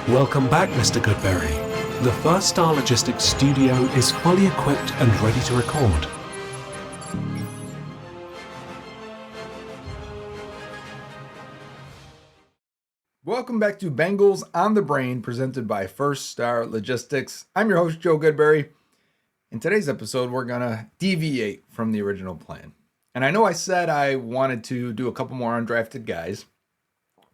Welcome back, Mr. Goodberry. The First Star Logistics studio is fully equipped and ready to record. Welcome back to Bengals on the Brain, presented by First Star Logistics. I'm your host, Joe Goodberry. In today's episode, we're going to deviate from the original plan. And I know I said I wanted to do a couple more undrafted guys.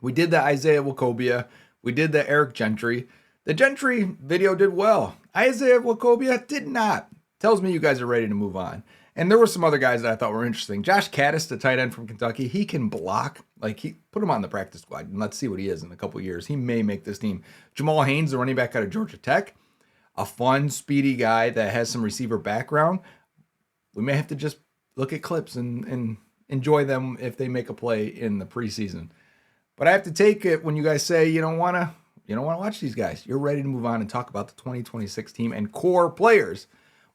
We did the Isaiah Wacobia. We did the Eric Gentry. The Gentry video did well. Isaiah Wacobia did not. Tells me you guys are ready to move on. And there were some other guys that I thought were interesting. Josh Caddis, the tight end from Kentucky, he can block. He put him on the practice squad, and let's see what he is in a couple years. He may make this team. Jamal Haynes, the running back out of Georgia Tech, a fun, speedy guy that has some receiver background. We may have to just look at clips and enjoy them if they make a play in the preseason. But I have to take it when you guys say you don't want to watch these guys. You're ready to move on and talk about the 2026 team and core players.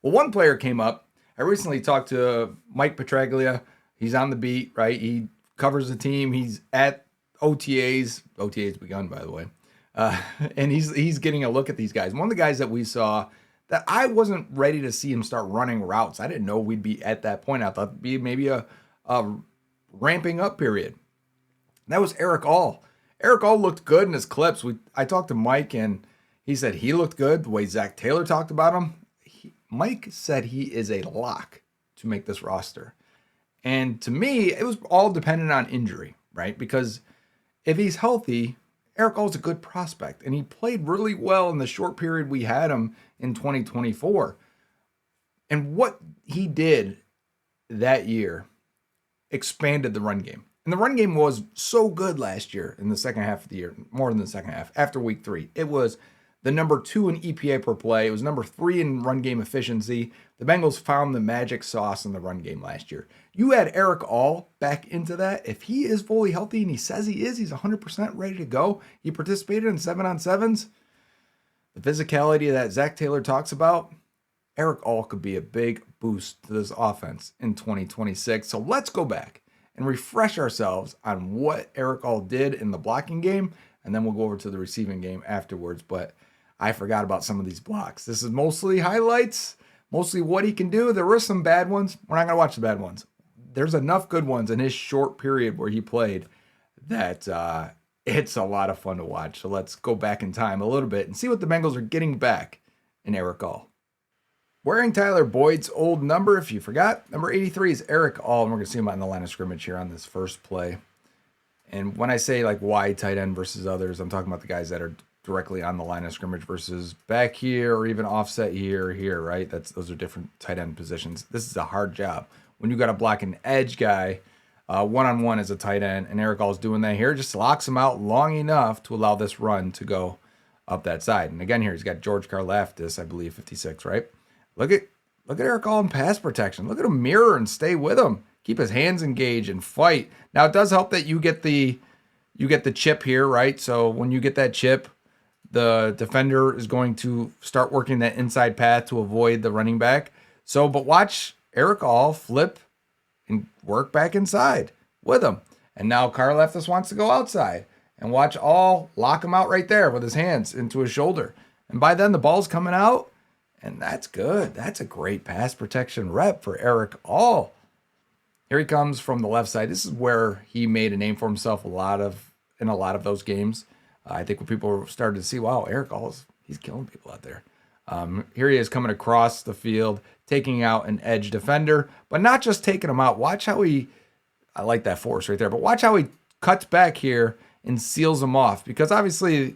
Well, one player came up. I recently talked to Mike Petraglia. He's on the beat, right? He covers the team. He's at OTAs. OTAs begun, by the way. And he's getting a look at these guys. One of the guys that we saw that I wasn't ready to see him start running routes. I didn't know we'd be at that point. I thought it'd be maybe a ramping up period. That was Erick All. Erick All looked good in his clips. I talked to Mike, and he said he looked good the way Zach Taylor talked about him. Mike said he is a lock to make this roster. And to me, it was all dependent on injury, right? Because if he's healthy, Erick All's a good prospect. And he played really well in the short period we had him in 2024. And what he did that year expanded the run game. And the run game was so good last year in the second half of the year, more than the second half, after week 3. It was the number 2 in EPA per play. It was number 3 in run game efficiency. The Bengals found the magic sauce in the run game last year. You add Erick All back into that. If he is fully healthy, and he says he is, he's 100% ready to go. He participated in 7-on-7s. The physicality that Zach Taylor talks about, Erick All could be a big boost to this offense in 2026. So let's go back and refresh ourselves on what Erick All did in the blocking game, and then we'll go over to the receiving game afterwards. But I forgot about some of these blocks. This is mostly highlights, mostly what he can do. There were some bad ones. We're not going to watch the bad ones. There's enough good ones in his short period where he played that it's a lot of fun to watch. So let's go back in time a little bit and see what the Bengals are getting back in Erick All. Wearing Tyler Boyd's old number, if you forgot, number 83 is Erick All, and we're going to see him on the line of scrimmage here on this first play. And when I say wide tight end versus others, I'm talking about the guys that are directly on the line of scrimmage versus back here or even offset here or here, right? Those are different tight end positions. This is a hard job. When you got to block an edge guy one-on-one as a tight end, and Erick All's doing that here, just locks him out long enough to allow this run to go up that side. And again here, he's got George Karlaftis, I believe, 56, right? Look at Erick All in pass protection. Look at him mirror and stay with him. Keep his hands engaged and fight. Now, it does help that you get the chip here, right? So when you get that chip, the defender is going to start working that inside path to avoid the running back. But watch Erick All flip and work back inside with him. And now Karlaftis wants to go outside. And watch All lock him out right there with his hands into his shoulder. And by then, the ball's coming out. And that's good. That's a great pass protection rep for Erick All. Here he comes from the left side. This is where he made a name for himself in a lot of those games. I think when people started to see, wow, Erick All, he's killing people out there. Here he is coming across the field, taking out an edge defender, but not just taking him out. Watch how I like that force right there, but watch how he cuts back here and seals him off, because obviously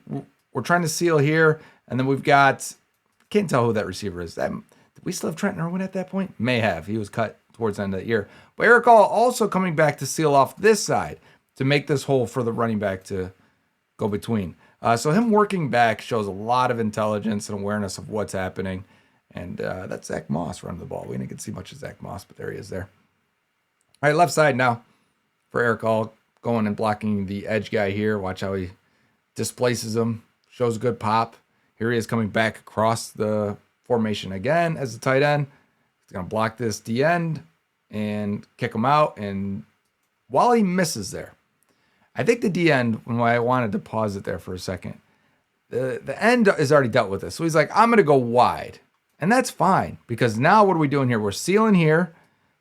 we're trying to seal here, and then we've got, can't tell who that receiver is. Did we still have Trenton Irwin at that point? May have. He was cut towards the end of the year. But Erick All also coming back to seal off this side to make this hole for the running back to go between. So him working back shows a lot of intelligence and awareness of what's happening. And that's Zach Moss running the ball. We didn't get to see much of Zach Moss, but there he is there. All right, left side now for Erick All, going and blocking the edge guy here. Watch how he displaces him. Shows a good pop. Here he is coming back across the formation again as a tight end. He's going to block this D end and kick him out. And while he misses there, I think the D end, when I wanted to pause it there for a second, the end is already dealt with this. So he's like, I'm going to go wide. And that's fine, because now what are we doing here? We're sealing here.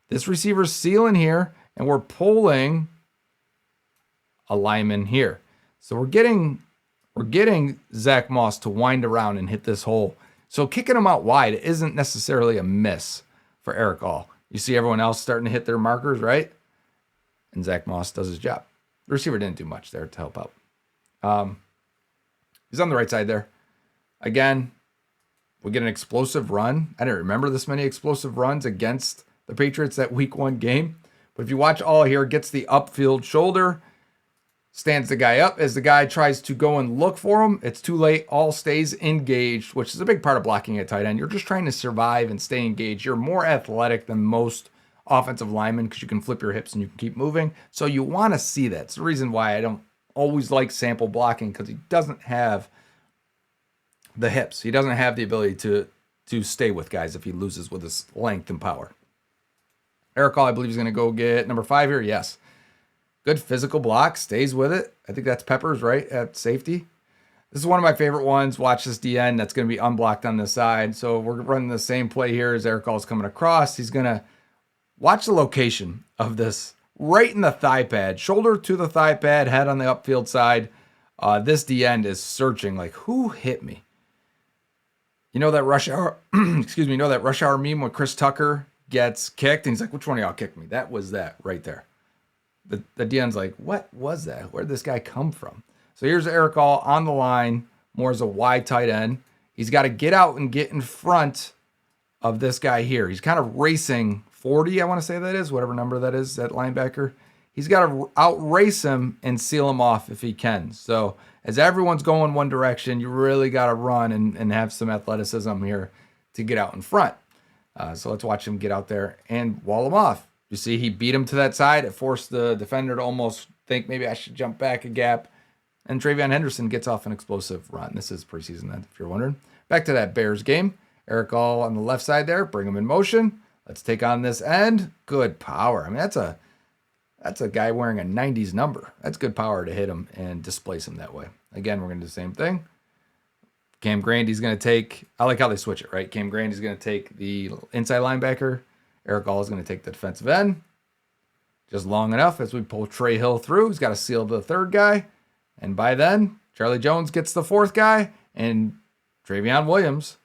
This receiver's sealing here, and we're pulling a lineman here. So we're getting Zach Moss to wind around and hit this hole. So kicking him out wide isn't necessarily a miss for Erick All. You see everyone else starting to hit their markers, right? And Zach Moss does his job. The receiver didn't do much there to help out. He's on the right side there. Again, we get an explosive run. I didn't remember this many explosive runs against the Patriots that week 1 game. But if you watch All here, gets the upfield shoulder, stands the guy up. As the guy tries to go and look for him, it's too late. All stays engaged, which is a big part of blocking at tight end. You're just trying to survive and stay engaged. You're more athletic than most offensive linemen because you can flip your hips and you can keep moving. So you want to see that. It's the reason why I don't always like sample blocking, because he doesn't have the hips. He doesn't have the ability to stay with guys if he loses with his length and power. Erick All, I believe, is going to go get number 5 here. Yes. Good physical block. Stays with it. I think that's Peppers, right, at safety. This is one of my favorite ones. Watch this DN. That's going to be unblocked on the side. So we're running the same play here as Erick All is coming across. He's going to watch the location of this right in the thigh pad. Shoulder to the thigh pad, head on the upfield side. This DN is searching like, who hit me? You know that rush hour, excuse me, you know that rush hour meme when Chris Tucker gets kicked and he's like, which one of y'all kicked me? That was that right there. The DN's like, what was that? Where did this guy come from? So here's Erick All on the line, more as a wide tight end. He's got to get out and get in front of this guy here. He's kind of racing 40, I want to say that is, whatever number that is, that linebacker. He's got to outrace him and seal him off if he can. So as everyone's going one direction, you really got to run and have some athleticism here to get out in front. So let's watch him get out there and wall him off. You see, he beat him to that side. It forced the defender to almost think maybe I should jump back a gap. And Travion Henderson gets off an explosive run. This is preseason, if you're wondering. Back to that Bears game. Erick All on the left side there. Bring him in motion. Let's take on this end. Good power. I mean, that's a guy wearing a 90s number. That's good power to hit him and displace him that way. Again, we're going to do the same thing. Cam Grandy's going to take, I like how they switch it, right? Cam Grandy's going to take the inside linebacker. Erick All is going to take the defensive end. Just long enough as we pull Trey Hill through. He's got to seal the third guy. And by then, Charlie Jones gets the fourth guy. And Travion Williams,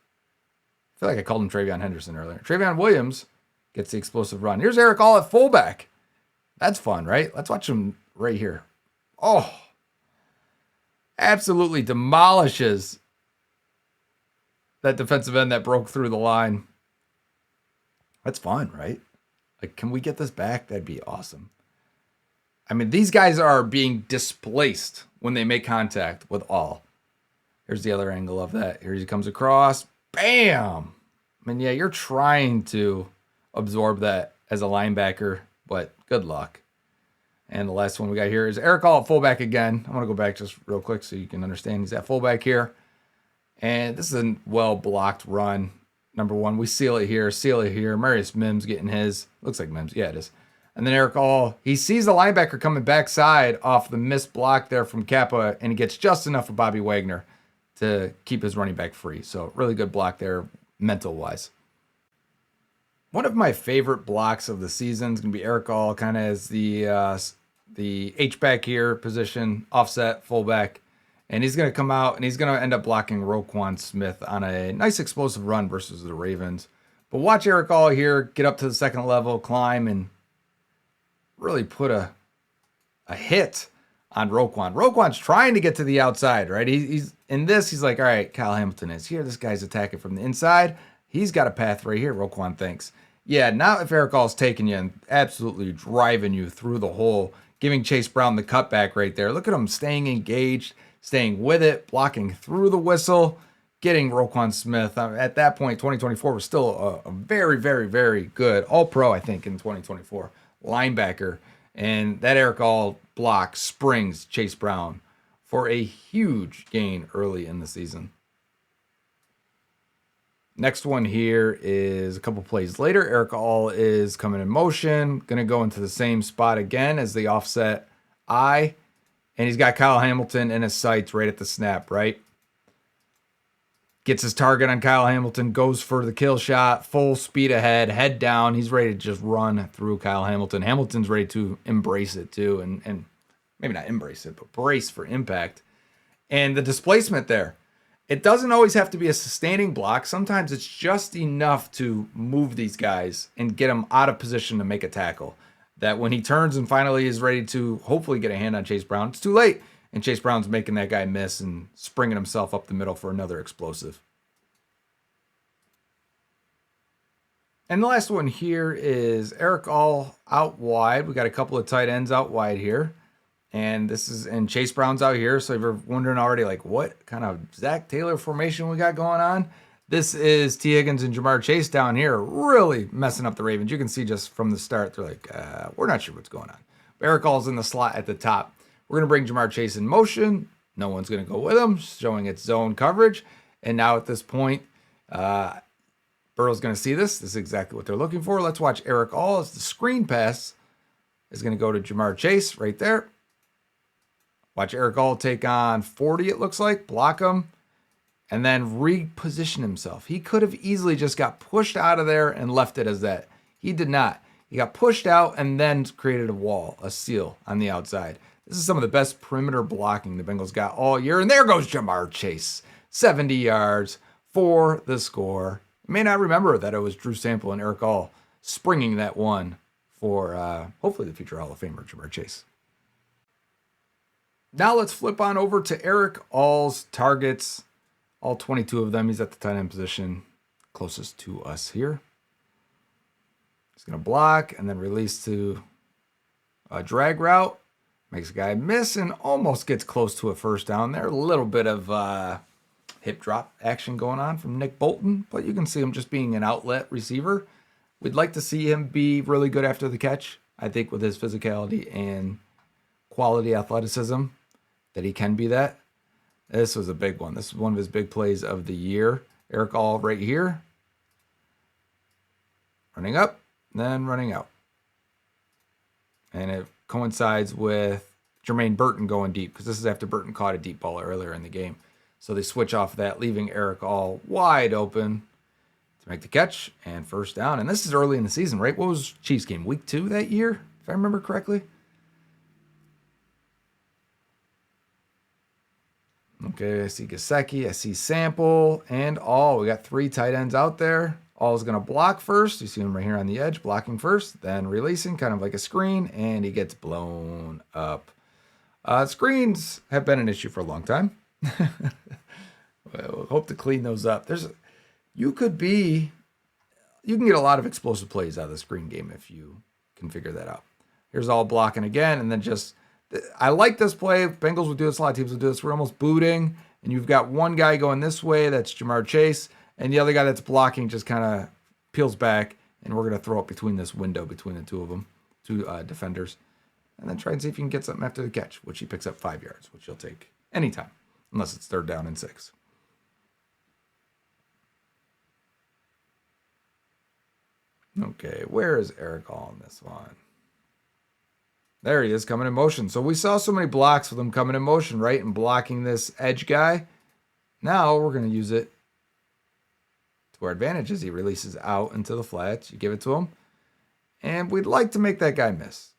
I feel like I called him Travion Henderson earlier. Travion Williams gets the explosive run. Here's Erick All at fullback. That's fun, right? Let's watch him right here. Oh, absolutely demolishes that defensive end that broke through the line. That's fun, right? Like, can we get this back? That'd be awesome. I mean, these guys are being displaced when they make contact with All. Here's the other angle of that. Here he comes across. Bam! I mean, yeah, you're trying to absorb that as a linebacker, but good luck. And the last one we got here is Erick All at fullback again. I'm going to go back just real quick so you can understand. He's at fullback here. And this is a well-blocked run. Number 1, we seal it here. Marius Mims getting his. Looks like Mims. Yeah, it is. And then Erick All, he sees the linebacker coming backside off the missed block there from Kappa, and he gets just enough of Bobby Wagner to keep his running back free. So really good block there, mental-wise. One of my favorite blocks of the season is going to be Erick All, kind of as the H-back here position, offset, fullback. And he's going to come out, and he's going to end up blocking Roquan Smith on a nice explosive run versus the Ravens. But watch Erick All here get up to the second level, climb, and really put a hit on Roquan. Roquan's trying to get to the outside, right? He's in this. He's like, all right, Kyle Hamilton is here. This guy's attacking from the inside. He's got a path right here, Roquan thinks. Yeah, now if Erick All's taking you and absolutely driving you through the hole, giving Chase Brown the cutback right there. Look at him staying engaged, staying with it, blocking through the whistle, getting Roquan Smith. At that point, 2024 was still a very, very, very good all-pro, I think, in 2024 linebacker. And that Erick All block springs Chase Brown for a huge gain early in the season. Next one here is a couple plays later. Erick All is coming in motion, going to go into the same spot again as the offset I. And he's got Kyle Hamilton in his sights right at the snap, right? Gets his target on Kyle Hamilton, goes for the kill shot, full speed ahead, head down. He's ready to just run through Kyle Hamilton. Hamilton's ready to embrace it too, and maybe not embrace it, but brace for impact. And the displacement there, it doesn't always have to be a sustaining block. Sometimes it's just enough to move these guys and get them out of position to make a tackle. That when he turns and finally is ready to hopefully get a hand on Chase Brown, it's too late. And Chase Brown's making that guy miss and springing himself up the middle for another explosive. And the last one here is Erick All out wide. We got a couple of tight ends out wide here. And Chase Brown's out here. So if you're wondering already, like, what kind of Zach Taylor formation we got going on? This is T. Higgins and Jamar Chase down here really messing up the Ravens. You can see just from the start, they're like, we're not sure what's going on. But Erick All's in the slot at the top. We're going to bring Jamar Chase in motion. No one's going to go with him, showing its zone coverage. And now at this point, Burrow's going to see this. This is exactly what they're looking for. Let's watch Erick All as the screen pass is going to go to Jamar Chase right there. Watch Erick All take on 40, it looks like, block him, and then reposition himself. He could have easily just got pushed out of there and left it as that. He did not. He got pushed out and then created a wall, a seal on the outside. This is some of the best perimeter blocking the Bengals got all year. And there goes Jamar Chase, 70 yards for the score. You may not remember that it was Drew Sample and Erick All springing that one for hopefully the future Hall of Famer, Jamar Chase. Now let's flip on over to Erick All's targets. All 22 of them. He's at the tight end position closest to us here. He's going to block and then release to a drag route. Makes a guy miss and almost gets close to a first down there. A little bit of hip drop action going on from Nick Bolton, but you can see him just being an outlet receiver. We'd like to see him be really good after the catch. I think with his physicality and quality athleticism that he can be that. This was a big one. This is one of his big plays of the year. Erick All right here. Running up, then running out. And it coincides with Jermaine Burton going deep because this is after Burton caught a deep ball earlier in the game. So they switch off that, leaving Erick All wide open to make the catch and first down. And this is early in the season, right? What was Chiefs game? Week 2 that year, if I remember correctly. Okay, I see Gesicki, I see Sample, and All. We got 3 tight ends out there. All is going to block first. You see him right here on the edge, blocking first, then releasing, kind of like a screen, and he gets blown up. Screens have been an issue for a long time. We'll hope to clean those up. You can get a lot of explosive plays out of the screen game if you can figure that out. Here's All blocking again, and then just, I like this play. Bengals would do this, a lot of teams would do this. We're almost booting, and you've got one guy going this way, that's Jamar Chase, and the other guy that's blocking just kind of peels back, and we're going to throw it between this window between the two of them, two defenders, and then try and see if you can get something after the catch, which he picks up 5 yards, which he'll take anytime, unless it's 3rd down and 6. Okay, where is Erick All in this one? There he is, coming in motion. So we saw so many blocks with him coming in motion, right? And blocking this edge guy. Now we're going to use it to our advantage as he releases out into the flats. You give it to him. And we'd like to make that guy miss,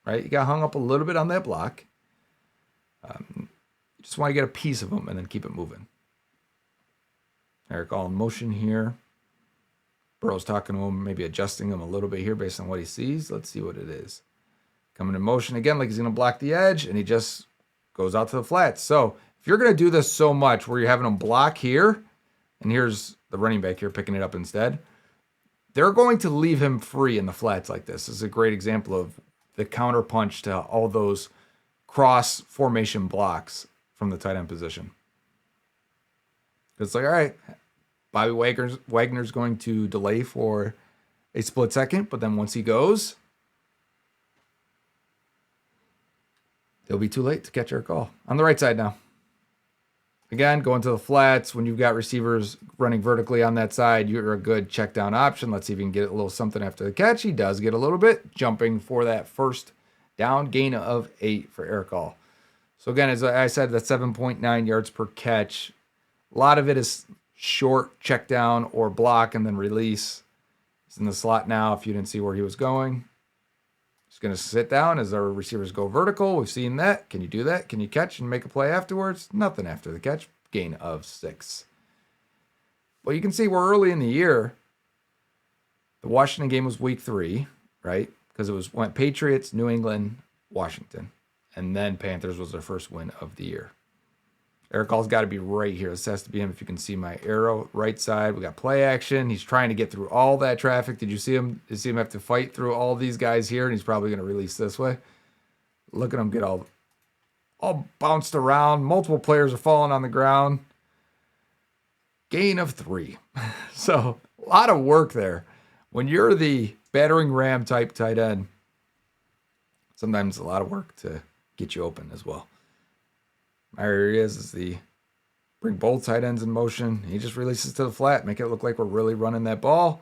right? You got hung up a little bit on that block. You just want to get a piece of him and then keep it moving. Erick All in motion here. Burrow's talking to him, maybe adjusting him a little bit here based on what he sees. Let's see what it is. Coming in motion again, like he's going to block the edge, and he just goes out to the flats. So if you're going to do this so much where you're having him block here, and here's the running back here picking it up instead, they're going to leave him free in the flats like this. This is a great example of the counter punch to all those cross formation blocks from the tight end position. It's like, all right, Bobby Wagner's going to delay for a split second, but then once he goes, it'll be too late to catch Erick All. On the right side now. Again, going to the flats. When you've got receivers running vertically on that side, you're a good check down option. Let's see if he can get a little something after the catch. He does get a little bit, jumping for that first down, gain of 8 for Erick All. So again, as I said, that's 7.9 yards per catch. A lot of it is short check down or block and then release. He's in the slot now. If you didn't see where he was going, he's going to sit down as our receivers go vertical. We've seen that. Can you do that? Can you catch and make a play afterwards? Nothing after the catch. Gain of 6. Well, you can see we're early in the year. The Washington game was week 3, right? Because it went Patriots, New England, Washington. And then Panthers was their first win of the year. Erick All's got to be right here. This has to be him. If you can see my arrow, right side. We got play action. He's trying to get through all that traffic. Did you see him? Did you see him have to fight through all these guys here? And he's probably going to release this way. Look at him get all bounced around. Multiple players are falling on the ground. Gain of 3. So a lot of work there. When you're the battering ram type tight end, sometimes a lot of work to get you open as well. Here he is the bring both tight ends in motion. He just releases to the flat, make it look like we're really running that ball.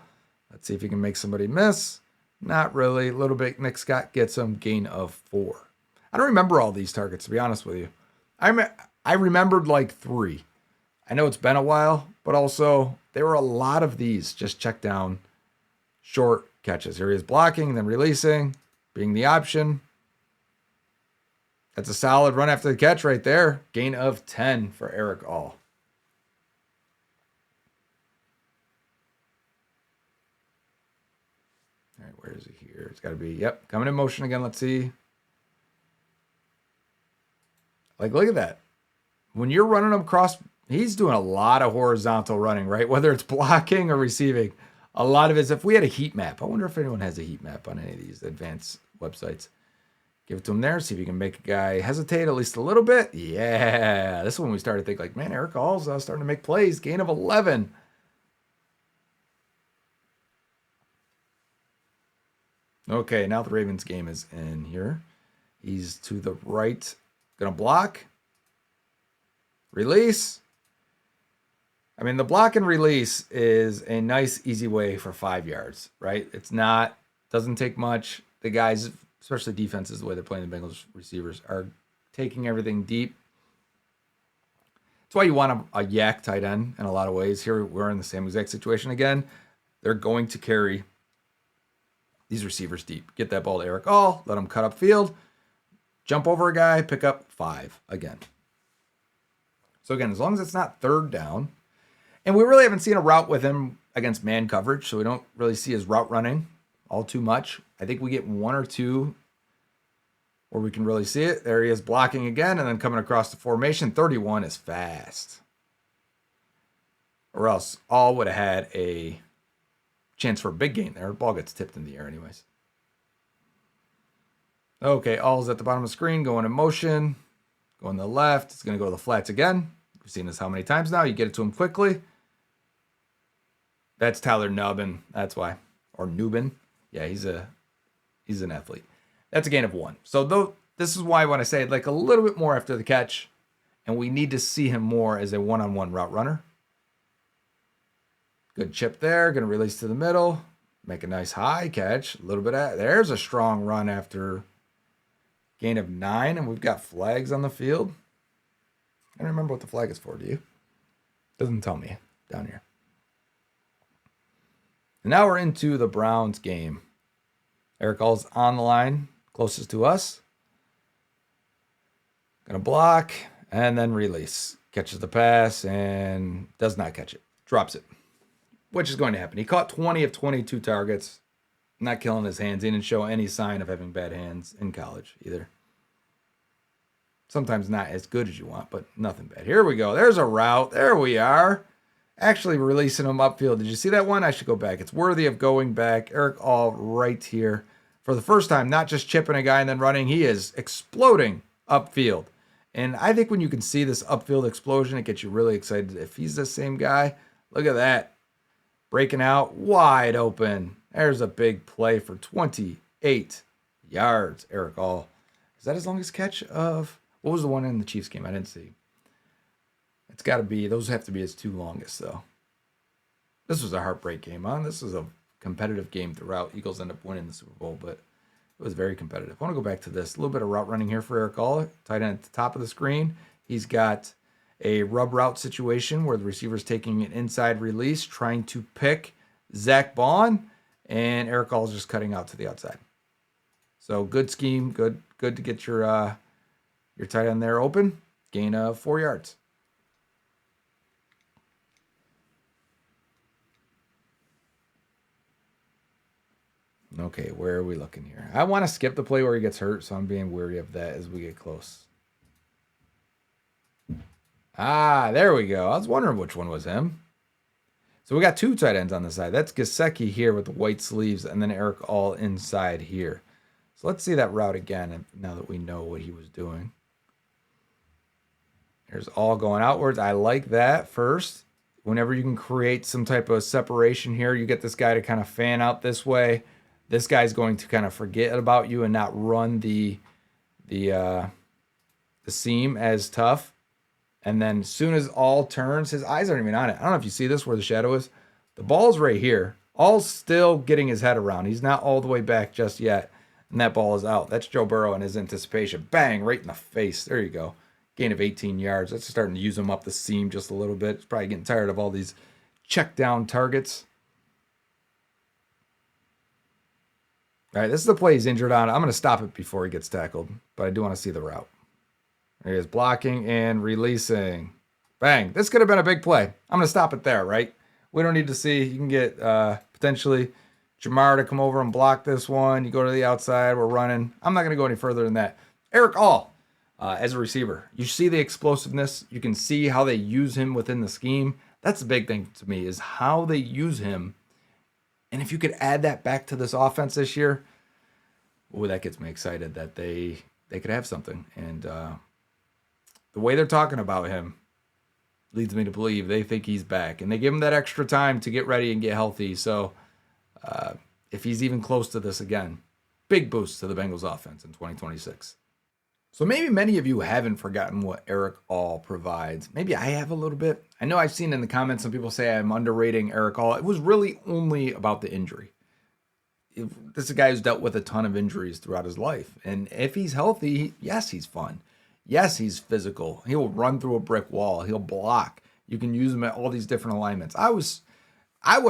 Let's see if he can make somebody miss. Not really. A little bit. Nick Scott gets him. Gain of 4. I don't remember all these targets, to be honest with you. I remembered like 3. I know it's been a while, but also there were a lot of these just check down short catches. Here he is blocking, then releasing, being the option. That's a solid run after the catch right there. Gain of 10 for Erick All. All right, where is he here? It's got to be, yep, coming in motion again. Let's see. Like, look at that. When you're running him across, he's doing a lot of horizontal running, right? Whether it's blocking or receiving. A lot of it is, if we had a heat map, I wonder if anyone has a heat map on any of these advanced websites. Give it to him there. See if you can make a guy hesitate at least a little bit. Yeah. This is when we started to think like, man, Erick All's starting to make plays. Gain of 11. Okay, now the Ravens game is in here. He's to the right. Going to block. Release. I mean, the block and release is a nice, easy way for 5 yards, right? It's not, doesn't take much. The guys, especially defenses, the way they're playing the Bengals receivers, are taking everything deep. That's why you want a yak tight end in a lot of ways. Here we're in the same exact situation again. They're going to carry these receivers deep. Get that ball to Erick All, let him cut up field, jump over a guy, pick up 5 again. So again, as long as it's not third down, and we really haven't seen a route with him against man coverage, so we don't really see his route running all too much. I think we get 1 or 2 where we can really see it. There he is blocking again and then coming across the formation. 31 is fast. Or else All would have had a chance for a big gain there. The ball gets tipped in the air anyways. Okay, All's at the bottom of the screen, going in motion. Going to the left. It's going to go to the flats again. We've seen this how many times now? You get it to him quickly. That's Tyler Nubbin. That's why. Or Nubin. Yeah, he's an athlete. That's a gain of 1. So this is why when I say like a little bit more after the catch, and we need to see him more as a one-on-one route runner. Good chip there. Going to release to the middle. Make a nice high catch. A little bit of, there's a strong run after gain of 9, and we've got flags on the field. I don't remember what the flag is for, do you? Doesn't tell me down here. And now we're into the Browns game. Erick All's on the line, closest to us. Gonna block and then release. Catches the pass and does not catch it. Drops it, which is going to happen. He caught 20 of 22 targets. Not killing his hands. He didn't show any sign of having bad hands in college either. Sometimes not as good as you want, but nothing bad. Here we go. There's a route. There we are. Actually releasing him upfield. Did you see that one? I should go back. It's worthy of going back. Erick All right here. For the first time, not just chipping a guy and then running. He is exploding upfield. And I think when you can see this upfield explosion, it gets you really excited. If he's the same guy, look at that. Breaking out wide open. There's a big play for 28 yards. Erick All. Is that his longest catch of... What was the one in the Chiefs game? I didn't see. It's got to be... Those have to be his 2 longest, though. This was a heartbreak game, huh? This was a competitive game throughout. Eagles end up winning the Super Bowl, but it was very competitive. I want to go back to this. A little bit of route running here for Erick All. Tight end at the top of the screen. He's got a rub route situation where the receiver's taking an inside release, trying to pick Zach Bond, and Erick All is just cutting out to the outside. So good scheme, good to get your tight end there open. Gain of 4 yards. Okay, where are we looking here? I want to skip the play where he gets hurt, so I'm being wary of that as we get close. There we go. I was wondering which one was him. So we got 2 tight ends on the side. That's Gesicki here with the white sleeves, and then Erick All inside here. So let's see that route again now that we know what he was doing. There's All going outwards. I like that first. Whenever you can create some type of separation here, you get this guy to kind of fan out this way. This guy's going to kind of forget about you and not run the seam as tough. And then as soon as All turns, his eyes aren't even on it. I don't know if you see this where the shadow is. The ball's right here. All's still getting his head around. He's not all the way back just yet. And that ball is out. That's Joe Burrow and his anticipation. Bang, right in the face. There you go. Gain of 18 yards. That's starting to use him up the seam just a little bit. He's probably getting tired of all these check down targets. All right, this is the play he's injured on. I'm going to stop it before he gets tackled, but I do want to see the route. There he is, blocking and releasing. Bang. This could have been a big play. I'm going to stop it there, right? We don't need to see. You can get potentially Jamar to come over and block this one. You go to the outside. We're running. I'm not going to go any further than that. Erick All as a receiver. You see the explosiveness. You can see how they use him within the scheme. That's the big thing to me is how they use him. And if you could add that back to this offense this year, that gets me excited that they could have something. And the way they're talking about him leads me to believe they think he's back. And they give him that extra time to get ready and get healthy. So if he's even close to this again, big boost to the Bengals offense in 2026. So maybe many of you haven't forgotten what Erick All provides. Maybe I have a little bit. I know I've seen in the comments some people say I'm underrating Erick All. It was really only about the injury. This is a guy who's dealt with a ton of injuries throughout his life. And if he's healthy, yes, he's fun. Yes, he's physical. He'll run through a brick wall. He'll block. You can use him at all these different alignments. I was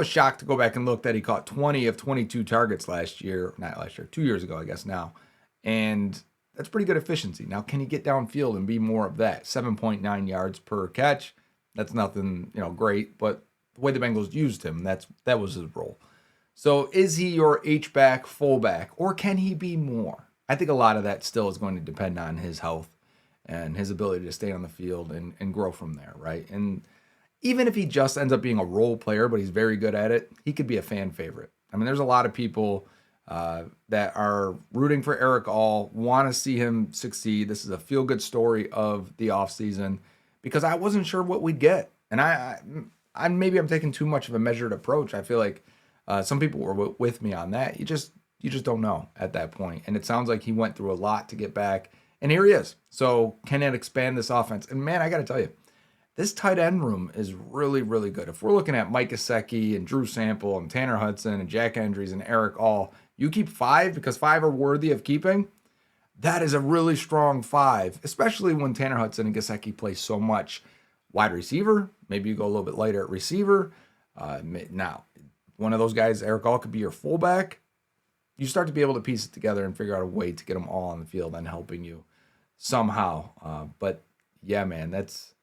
shocked to go back and look that he caught 20 of 22 targets last year. Not last year, 2 years ago, I guess now. And that's pretty good efficiency. Now, can he get downfield and be more of that? 7.9 yards per catch. That's nothing, great. But the way the Bengals used him, that was his role. So is he your H-back, fullback, or can he be more? I think a lot of that still is going to depend on his health and his ability to stay on the field and grow from there, right? And even if he just ends up being a role player, but he's very good at it, he could be a fan favorite. I mean, there's a lot of people that are rooting for Erick All, want to see him succeed. This is a feel-good story of the offseason because I wasn't sure what we'd get. And I maybe I'm taking too much of a measured approach. I feel like some people were with me on that. You just don't know at that point. And it sounds like he went through a lot to get back. And here he is. So can it expand this offense? And man, I got to tell you, this tight end room is really, really good. If we're looking at Mike Gesicki and Drew Sample and Tanner Hudson and Jack Andrews and Erick All, you keep 5 because 5 are worthy of keeping. That is a really strong 5, especially when Tanner Hudson and Gesicki play so much wide receiver. Maybe you go a little bit lighter at receiver. Now, one of those guys, Erick All, could be your fullback. You start to be able to piece it together and figure out a way to get them all on the field and helping you somehow. But yeah, man, that's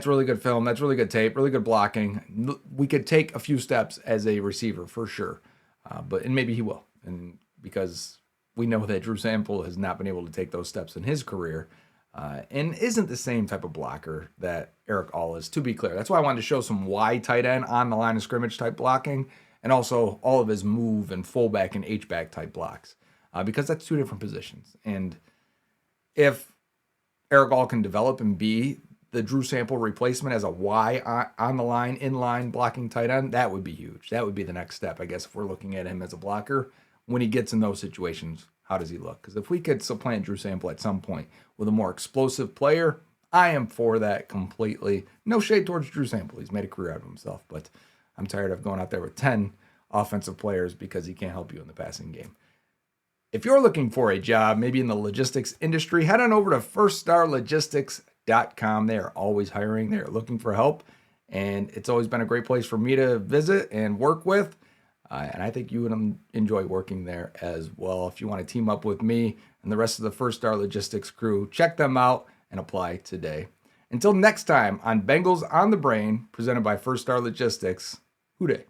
really good film. That's really good tape, really good blocking. We could take a few steps as a receiver for sure. And maybe he will. And because we know that Drew Sample has not been able to take those steps in his career and isn't the same type of blocker that Erick All is, to be clear. That's why I wanted to show some wide tight end on the line of scrimmage type blocking and also all of his move and fullback and H-back type blocks because that's 2 different positions. And if Erick All can develop and be the Drew Sample replacement as a Y on the line, in-line blocking tight end, that would be huge. That would be the next step, I guess, if we're looking at him as a blocker. When he gets in those situations, how does he look? Because if we could supplant Drew Sample at some point with a more explosive player, I am for that completely. No shade towards Drew Sample. He's made a career out of himself, but I'm tired of going out there with 10 offensive players because he can't help you in the passing game. If you're looking for a job, maybe in the logistics industry, head on over to firststarlogistics.com. logistics.com. They are always hiring. They are looking for help. And it's always been a great place for me to visit and work with. And I think you would enjoy working there as well. If you want to team up with me and the rest of the First Star Logistics crew, check them out and apply today. Until next time on Bengals on the Brain, presented by First Star Logistics, Hoo day.